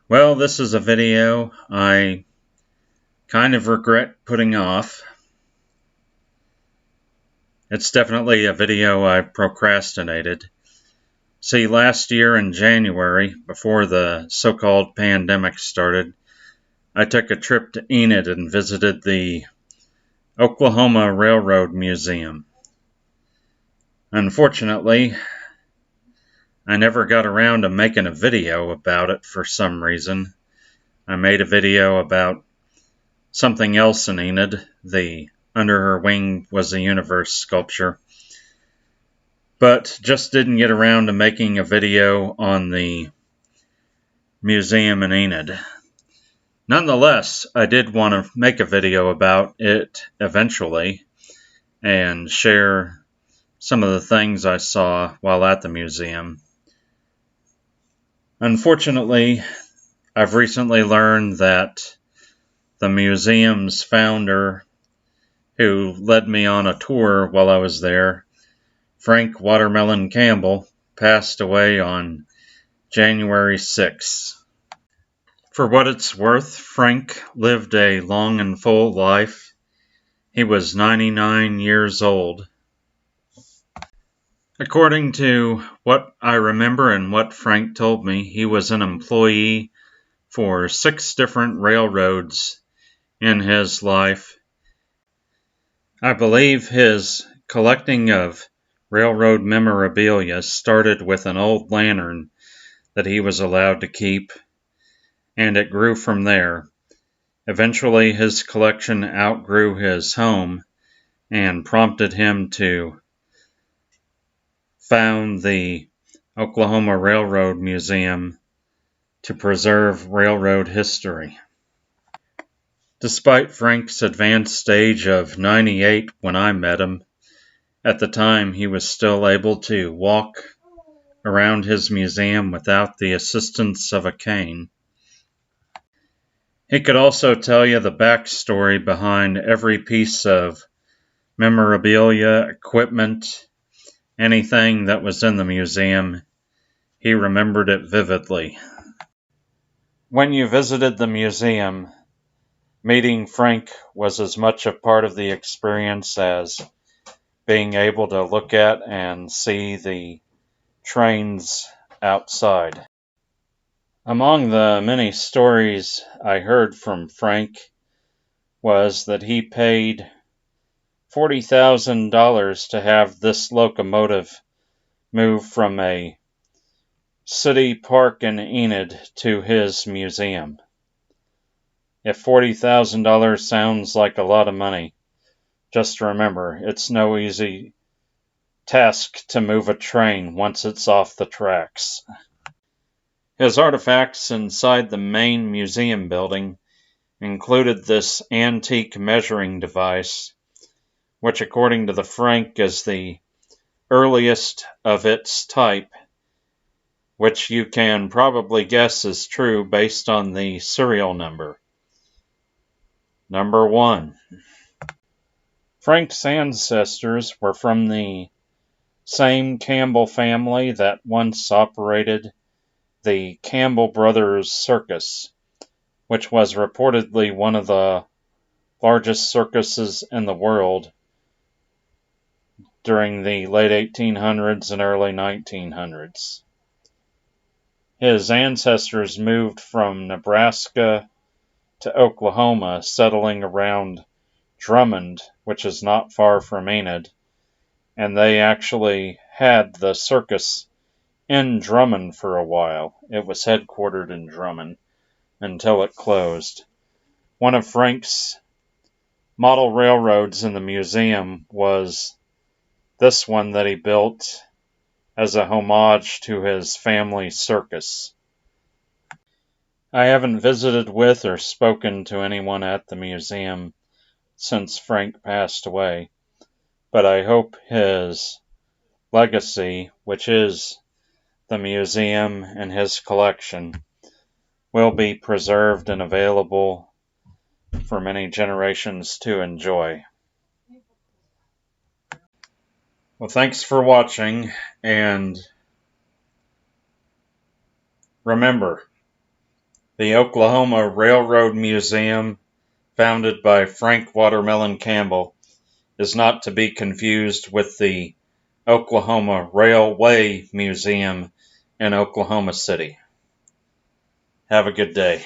Well, this is a video I kind of regret putting off. It's definitely a video I procrastinated. See, last year in January, before the so-called pandemic started, I took a trip to Enid and visited the Oklahoma Railroad Museum. Unfortunately, I never got around to making a video about it for some reason. I made a video about something else in Enid, the Under Her Wing Was a Universe sculpture, but just didn't get around to making a video on the museum in Enid. Nonetheless, I did want to make a video about it eventually and share some of the things I saw while at the museum. Unfortunately, I've recently learned that the museum's founder, who led me on a tour while I was there, Frank Watermelon Campbell, passed away on January 6th. For what it's worth, Frank lived a long and full life. He was 99 years old. According to what I remember and what Frank told me, he was an employee for 6 different railroads in his life. I believe his collecting of railroad memorabilia started with an old lantern that he was allowed to keep, and it grew from there. Eventually, his collection outgrew his home and prompted him to found the Oklahoma Railroad Museum to preserve railroad history. Despite Frank's advanced age of 98 when I met him, at the time he was still able to walk around his museum without the assistance of a cane. He could also tell you the backstory behind every piece of memorabilia, equipment, anything that was in the museum. He remembered it vividly. When you visited the museum, meeting Frank was as much a part of the experience as being able to look at and see the trains outside. Among the many stories I heard from Frank was that he paid $40,000 to have this locomotive move from a city park in Enid to his museum. If $40,000 sounds like a lot of money, just remember, it's no easy task to move a train once it's off the tracks. His artifacts inside the main museum building included this antique measuring device, which according to the Frank is the earliest of its type, which you can probably guess is true based on the serial number. Number 1. Frank's ancestors were from the same Campbell family that once operated the Campbell brothers circus, which was reportedly one of the largest circuses in the world during the late 1800s and early 1900s. His ancestors moved from Nebraska to Oklahoma, settling around Drummond, which is not far from Enid, and they actually had the circus in Drummond for a while. It was headquartered in Drummond until it closed. One of Frank's model railroads in the museum was this one that he built as a homage to his family circus. I haven't visited with or spoken to anyone at the museum since Frank passed away, but I hope his legacy, which is the museum and his collection, will be preserved and available for many generations to enjoy. Well, thanks for watching, and remember, The Oklahoma Railroad Museum, founded by Frank Watermelon Campbell, is not to be confused with the Oklahoma Railway Museum in Oklahoma City. Have a good day.